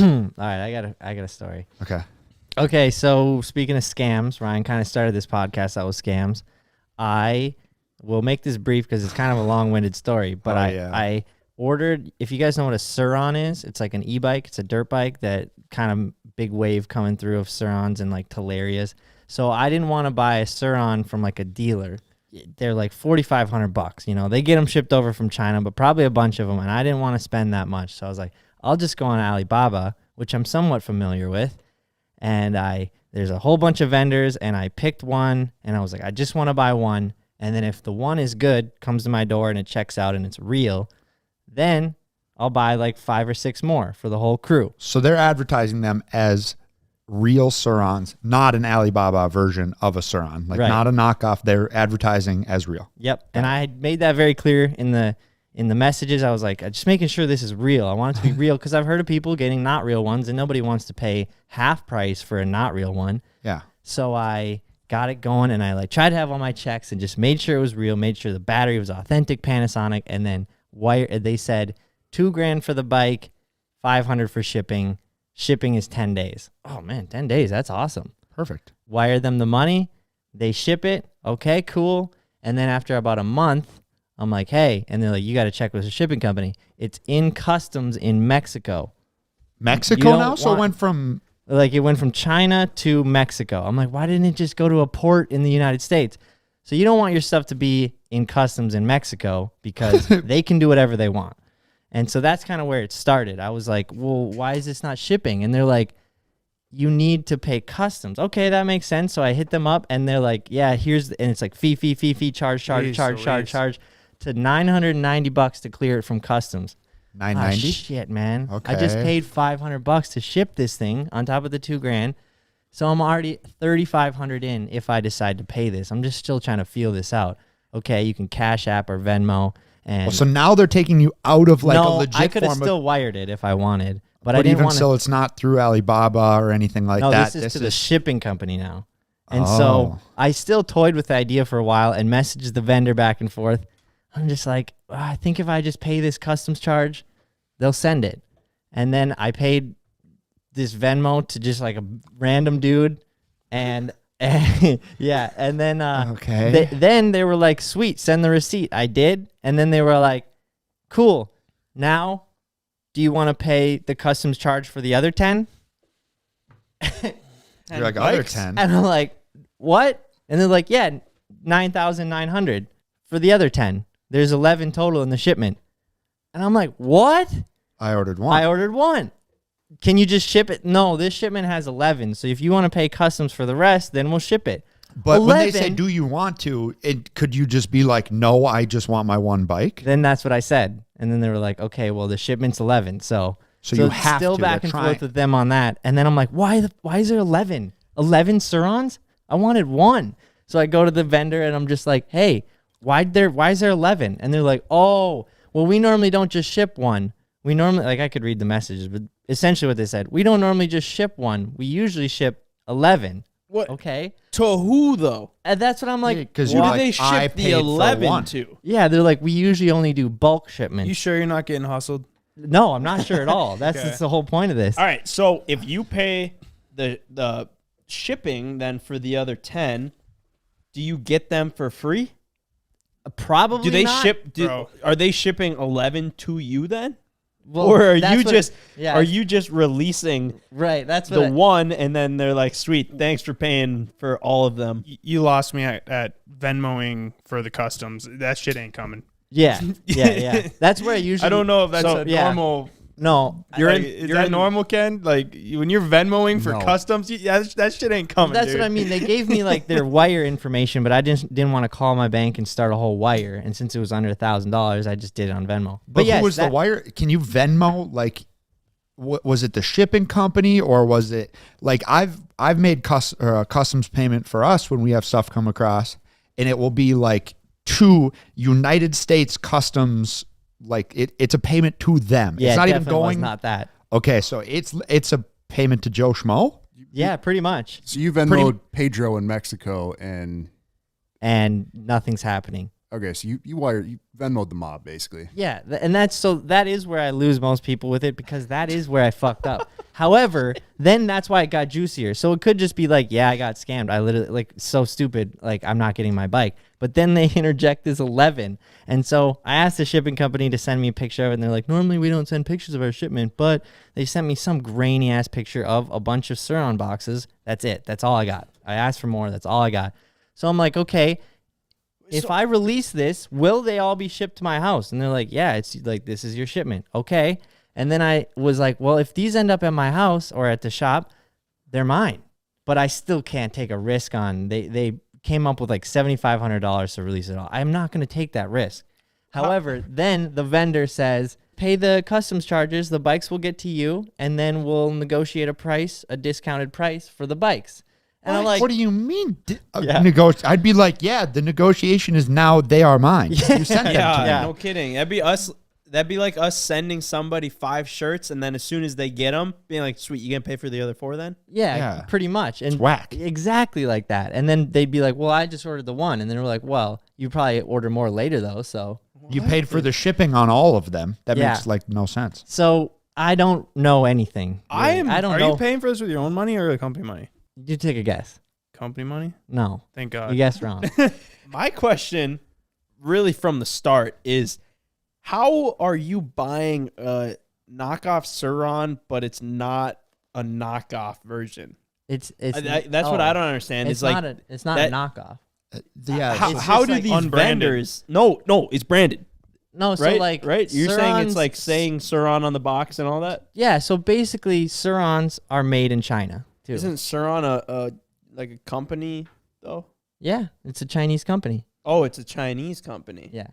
All right, I got a story. Okay, so speaking of scams, Ryan kind of started this podcast that was scams. I will make this brief because it's kind of a long-winded story, but I ordered, if you guys know what a Saron is, it's like an e-bike. It's a dirt bike that kind of big wave coming through of Sarons and like Talarias. So I didn't want to buy a Saron from like a dealer. They're like $4,500. You know, they get them shipped over from China, but probably a bunch of them, and I didn't want to spend that much. So I was like, I'll just go on Alibaba, which I'm somewhat familiar with. And there's a whole bunch of vendors, and I picked one, and I was like, I just want to buy one. And then if the one is good, comes to my door and it checks out and it's real, then I'll buy like 5 or 6 more for the whole crew. So they're advertising them as real Sarons, not an Alibaba version of a Saron, like not a knockoff. They're advertising as real. Yep. And I made that very clear in the messages. I was like, just making sure this is real. I want it to be real because I've heard of people getting not real ones, and nobody wants to pay half price for a not real one. Yeah. So I got it going, and I like tried to have all my checks and just made sure it was real, made sure the battery was authentic Panasonic, and then they said $2,000 for the bike, $500 for shipping. Shipping is 10 days. Oh man, 10 days. That's awesome. Perfect. Wire them the money. They ship it. Okay, cool. And then after about a month, I'm like, hey, and they're like, you got to check with the shipping company. It's in customs in Mexico. Mexico now? So it went from... Like it went from China to Mexico. I'm like, why didn't it just go to a port in the United States? So you don't want your stuff to be in customs in Mexico because they can do whatever they want. And so that's kind of where it started. I was like, well, why is this not shipping? And they're like, you need to pay customs. Okay, that makes sense. So I hit them up, and they're like, yeah, and it's like fee, charge to $990 to clear it from customs. $990? Shit, man. Okay. I just paid $500 to ship this thing on top of the $2,000. So I'm already $3,500 in if I decide to pay this. I'm just still trying to feel this out. Okay, you can Cash App or Venmo. And so now they're taking you out of like a legit I could have form still wired it if I wanted. But I even didn't want so, it's not through Alibaba or anything like that. No, this is to the shipping company now. And so I still toyed with the idea for a while and messaged the vendor back and forth. I'm just like, I think if I just pay this customs charge, they'll send it. And then I paid this Venmo to just like a random dude. And yeah, and then then they were like, sweet, send the receipt. I did. And then they were like, cool. Now, do you want to pay the customs charge for the other 10? You're like, other 10? And I'm like, what? And they're like, yeah, 9,900 for the other 10. There's 11 total in the shipment. And I'm like, what? I ordered one. Can you just ship it? No, this shipment has 11. So if you want to pay customs for the rest, then we'll ship it. But 11, when they say, do you want to, could you just be like, no, I just want my one bike? Then that's what I said. And then they were like, okay, well, the shipment's 11. So you have still back and forth with them on that. And then I'm like, why is there 11? 11 Sarons? I wanted one. So I go to the vendor and I'm just like, hey, why is there 11? And they're like, oh, well, we normally don't just ship one. We normally, like I could read the messages, but essentially what they said, we don't normally just ship one. We usually ship 11. What? Okay. To who, though? And that's what I'm like. Because who do they ship the 11 to? Yeah, they're like, we usually only do bulk shipments. You sure you're not getting hustled? No, I'm not sure at all. That's the whole point of this. All right, so if you pay the shipping then for the other 10, do you get them for free? Probably do they not. ship? Are they shipping 11 to you then? Well, or are you just releasing that's the one, and then they're like, sweet, thanks for paying for all of them? You lost me at Venmoing for the customs. That shit ain't coming. Yeah. That's where I usually... I don't know if that's normal... No. Is that normal, Ken? Like, when you're Venmoing for customs, that shit ain't coming, That's dude. what I mean. They gave me, like, their wire information, but I didn't want to call my bank and start a whole wire. And since it was under $1,000, I just did it on Venmo. But who was the wire? Can you Venmo, like, was it the shipping company, or was it... Like, I've made customs payment for us when we have stuff come across, and it will be, like, to United States Customs... Like it's a payment to them. Yeah, it's not even going. Not that. Okay, so it's a payment to Joe Schmo. Yeah, pretty much. So you Venmoed Pedro in Mexico and nothing's happening. Okay, so you Venmoed the mob basically. Yeah, and that is where I lose most people with it, because that is where I fucked up. However, then that's why it got juicier. So it could just be like, yeah, I got scammed. I literally, like, so stupid. Like, I'm not getting my bike. But then they interject this 11. And so I asked the shipping company to send me a picture of it. And they're like, normally we don't send pictures of our shipment. But they sent me some grainy ass picture of a bunch of Saron boxes. That's it. That's all I got. I asked for more. That's all I got. So I'm like, okay, if I release this, will they all be shipped to my house? And they're like, yeah, it's like, this is your shipment. Okay. And then I was like, well, if these end up at my house or at the shop, they're mine. But I still can't take a risk on, they came up with like $7,500 to release it all. I'm not going to take that risk. However, then the vendor says, pay the customs charges, the bikes will get to you, and then we'll negotiate a discounted price for the bikes. And I'm like, what do you mean? Yeah. I'd be like, yeah, the negotiation is now they are mine. You sent them to me. No kidding. That'd be like us sending somebody 5 shirts, and then as soon as they get them, being like, sweet, you gonna pay for the other 4 then? Yeah, pretty much. And it's whack. Exactly like that. And then they'd be like, well, I just ordered the one. And then we're like, well, you probably order more later though. So you paid for the shipping on all of them. That makes like no sense. So I don't know anything. Really. I don't know. Are you paying for this with your own money or the company money? You take a guess. Company money? No. Thank God. You guessed wrong. My question, really from the start, is how are you buying a knockoff Saron, but it's not a knockoff version? That's what I don't understand. It's not a knockoff. How do these vendors? No, it's branded. No, so right? You're saying it's like saying Saron on the box and all that? Yeah, so basically Sarons are made in China too. Isn't Saron a company though? Yeah, it's a Chinese company. Oh, it's a Chinese company. Yeah.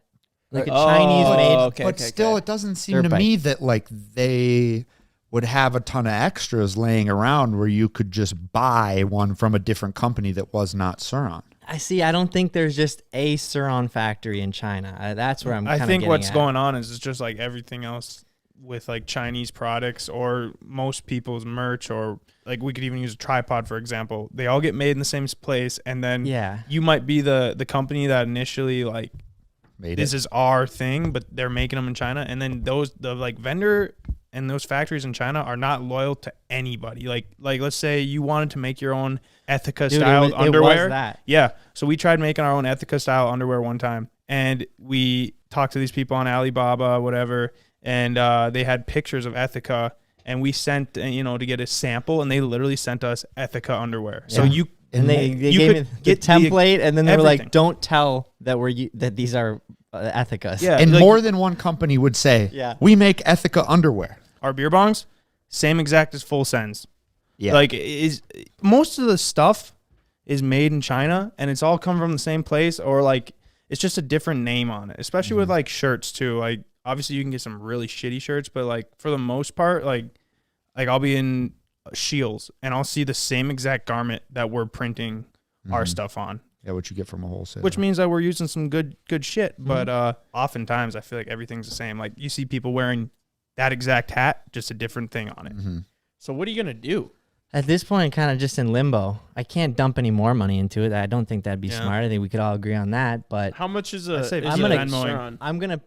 Like a Chinese made. Okay, but still, it doesn't seem to bike. me that like they would have a ton of extras laying around where you could just buy one from a different company that was not Saron. I don't think there's just a Saron factory in China. That's where I think what's going on is it's just like everything else with like Chinese products or most people's merch, or like we could even use a tripod, for example. They all get made in the same place. And then you might be the company that initially like, this is our thing, but they're making them in China. And then the like vendor and those factories in China are not loyal to anybody. Like let's say you wanted to make your own Ethica style underwear. It was that. Yeah. So we tried making our own Ethica style underwear one time, and we talked to these people on Alibaba, whatever, and they had pictures of Ethica, and we sent, to get a sample, and they literally sent us Ethica underwear. Yeah. So you they gave me the template, and then they were like, "Don't tell that that these are Ethicas." Yeah, and like, more than one company would say, "We make Ethica underwear." Our beer bongs, same exact as Full Sends. Yeah, like most of the stuff is made in China, and it's all come from the same place, or like it's just a different name on it. Especially with like shirts too. Like obviously you can get some really shitty shirts, but like for the most part, like I'll be in Shields and I'll see the same exact garment that we're printing our stuff on. Yeah, what you get from a wholesaler. Which means that we're using some good shit. But oftentimes I feel like everything's the same. Like you see people wearing that exact hat, just a different thing on it. So what are you gonna do? At this point, kind of just in limbo. I can't dump any more money into it. I don't think that'd be smart. I think we could all agree on that. But how much is I'm gonna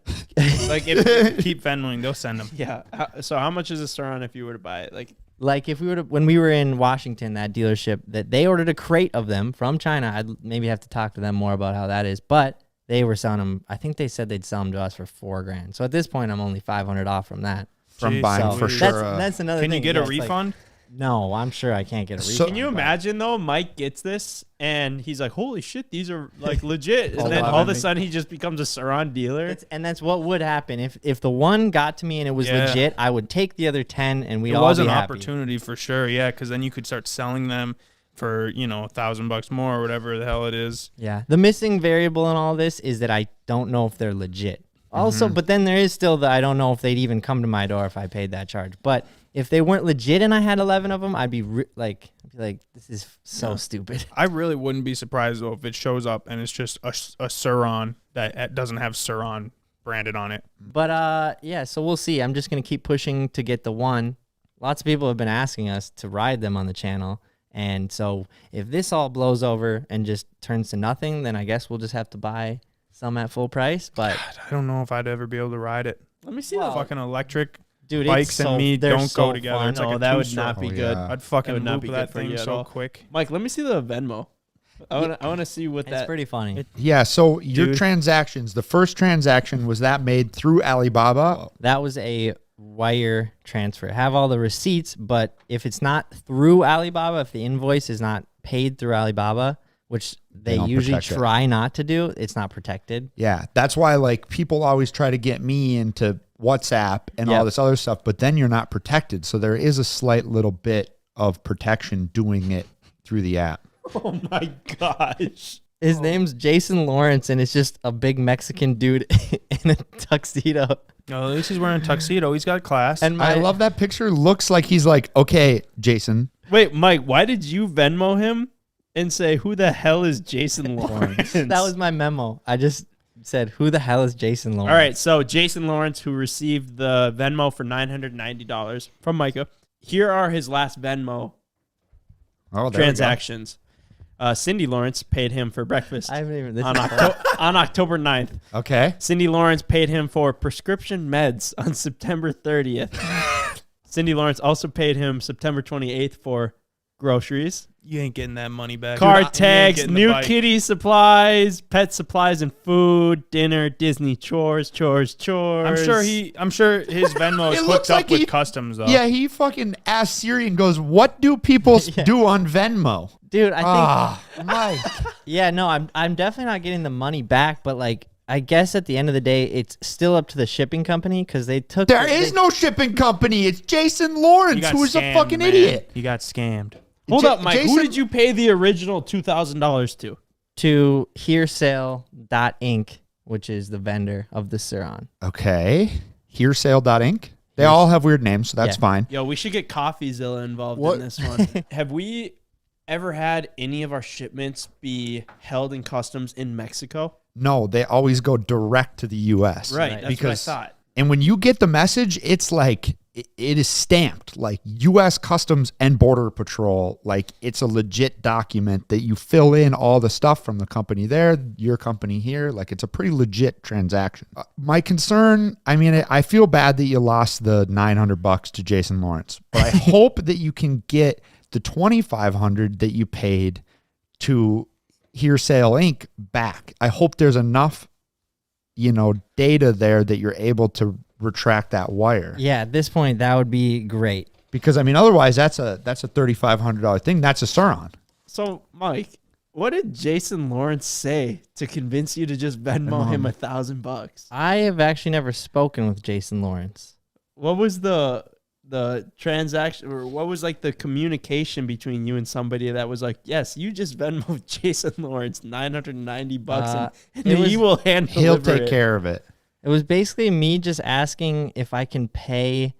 like if keep Venmoing, they'll send them. Yeah. So how much is a Saron if you were to buy it? Like if we were to, when we were in Washington, that dealership that they ordered a crate of them from China. I'd maybe have to talk to them more about how that is. But they were selling them. I think they said they'd sell them to us for $4,000. So at this point, I'm only $500 off from that. From buying for sure. That's another thing. Can you get a refund? No, I'm sure I can't get a refund. So, can you imagine though? Mike gets this and he's like, "Holy shit, these are like legit!" And then all of a sudden, he just becomes a Saron dealer. And that's what would happen if the one got to me and it was legit. I would take the other 10, and we'd all be happy. It was an opportunity for sure, yeah, because then you could start selling them for $1,000 more or whatever the hell it is. Yeah, the missing variable in all this is that I don't know if they're legit. Also, but then there is still I don't know if they'd even come to my door if I paid that charge. But if they weren't legit and I had 11 of them, I'd be like, this is so stupid. I really wouldn't be surprised though if it shows up and it's just a Saron that doesn't have Saron branded on it. But so we'll see. I'm just gonna keep pushing to get the one. Lots of people have been asking us to ride them on the channel, and so if this all blows over and just turns to nothing, then I guess we'll just have to buy some at full price. But God, I don't know if I'd ever be able to ride it. Let me see the fucking electric. Dude, bikes and me don't go together. Fun. It's like No, a that would two-stroke. not be Oh, good. yeah. I'd fucking That would not move be that good for thing you at so all. quick. Mike, let me see the Venmo. I want to see what It's that. pretty funny. Yeah. So your Dude. transactions, the first transaction, was that made through Alibaba? That was a wire transfer. Have all the receipts, but if it's not through Alibaba, if the invoice is not paid through Alibaba, which they don't usually protect it. try not to do, it's not protected. Yeah. That's why like people always try to get me into WhatsApp and all Yep. this other stuff, but then you're not protected. So there is a slight little bit of protection doing it through the app. Oh my gosh. His name's Jason Lawrence, and it's just a big Mexican dude in a tuxedo. No, at least he's wearing a tuxedo. He's got class. And I love that picture. Looks like he's like, okay, Jason. Wait, Mike, why did you Venmo him and say, who the hell is Jason Lawrence? that was my memo. I just said, who the hell is Jason Lawrence? All right, so Jason Lawrence, who received the Venmo for $990 from Micah. Here are his last Venmo Oh, there we go. transactions. Cindy Lawrence paid him for breakfast I haven't even. This on, is on October 9th. Okay. Cindy Lawrence paid him for prescription meds on September 30th. Cindy Lawrence also paid him September 28th for groceries, you ain't getting that money back. car You ain't tags, getting the new bike. kitty supplies, pet supplies and food, dinner, Disney chores. I'm sure his Venmo is It hooked looks up like with he- customs though. Yeah, he fucking asked Siri and goes, what do people do on Venmo? dude. I think. Mike. Yeah, no, I'm definitely not getting the money back, but like, I guess at the end of the day, it's still up to the shipping company because they took. There is no shipping company. It's Jason You Lawrence, got who's a scammed, fucking man. idiot. You got scammed. Hold Ja- up, Mike. Who Jason- did you pay the original $2,000 to? to hearsale.inc, which is the vendor of the Saron. Okay. Hearsale.inc. They all have weird names, so that's Yeah. fine. Yo, we should get CoffeeZilla involved What? in this one. Have we ever had any of our shipments be held in customs in Mexico? No, they always go direct to the U.S. Right, Right. that's Because- what I thought. And when you get the message, it's like it is stamped like U.S. Customs and Border Patrol. Like it's a legit document that you fill in all the stuff from the company there, your company here. Like it's a pretty legit transaction. My concern, I mean, I feel bad that you lost the $900 to Jason Lawrence, but I hope that you can get the $2,500 that you paid to Hearsale Inc. back. I hope there's enough, data there that you're able to retract that wire. Yeah, at this point, that would be great. Because I mean, otherwise that's a $3,500 thing. That's a Saron. So, Mike, what did Jason Lawrence say to convince you to just Venmo him $1,000? I have actually never spoken with Jason Lawrence. What was the transaction, or what was like the communication between you and somebody that was like, yes, you just Venmo Jason Lawrence $990 and it was- he will hand He'll deliver take it. care of it. It was basically me just asking if I can pay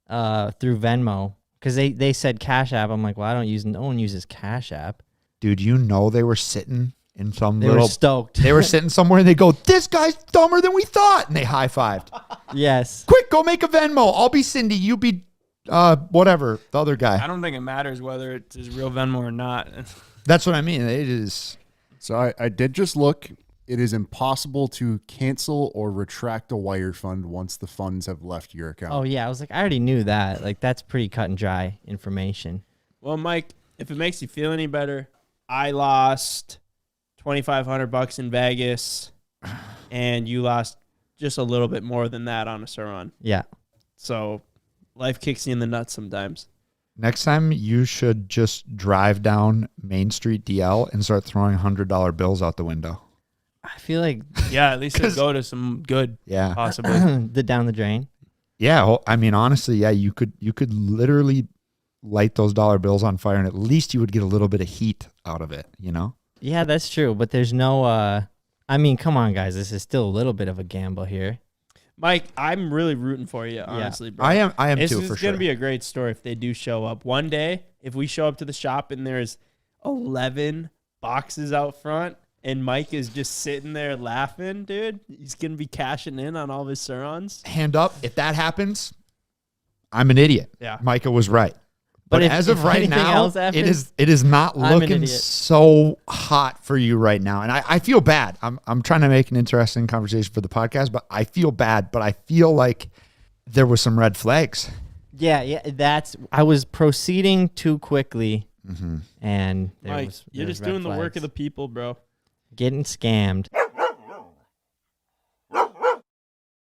through Venmo because they said Cash App. I'm like, well, no one uses Cash App. Dude, they were sitting in some They little. were stoked. They were sitting somewhere and they go, "This guy's dumber than we thought," and they high fived. Yes. Quick, go make a Venmo. I'll be Cindy. You be whatever the other I guy. don't think it matters whether it's his real Venmo or not. That's what I mean. It is. So I did just look. It is impossible to cancel or retract a wire fund once the funds have left your account. Oh yeah, I was like, I already knew that. Like that's pretty cut and dry information. Well, Mike, if it makes you feel any better, I lost $2,500 in Vegas, and you lost just a little bit more than that on a Saron. Yeah. So life kicks you in the nuts sometimes. Next time, you should just drive down Main Street DL and start throwing $100 bills out the window. I feel like Yeah, at least it'll go to some good, Yeah. possibly. the down the drain. Yeah, well, I mean, honestly, yeah, you could literally light those dollar bills on fire, and at least you would get a little bit of heat out of it, Yeah, that's true. But there's no. I mean, come on, guys. This is still a little bit of a gamble here. Mike, I'm really rooting for you, honestly, bro. I am This too, is for going sure. to be a great story if they do show up. One day, if we show up to the shop and there's 11 boxes out front and Mike is just sitting there laughing, dude, he's going to be cashing in on all of his Sarons. Hand up, if that happens, I'm an idiot. Yeah. Micah was right. But if- as of if right anything now, else happens, it is not I'm an looking idiot. so hot for you right now. And I feel bad. I'm trying to make an interesting conversation for the podcast, but I feel bad. But I feel like there were some red flags. Yeah, I was proceeding too quickly, and Mike, you're just doing the work of the people, bro. Getting scammed.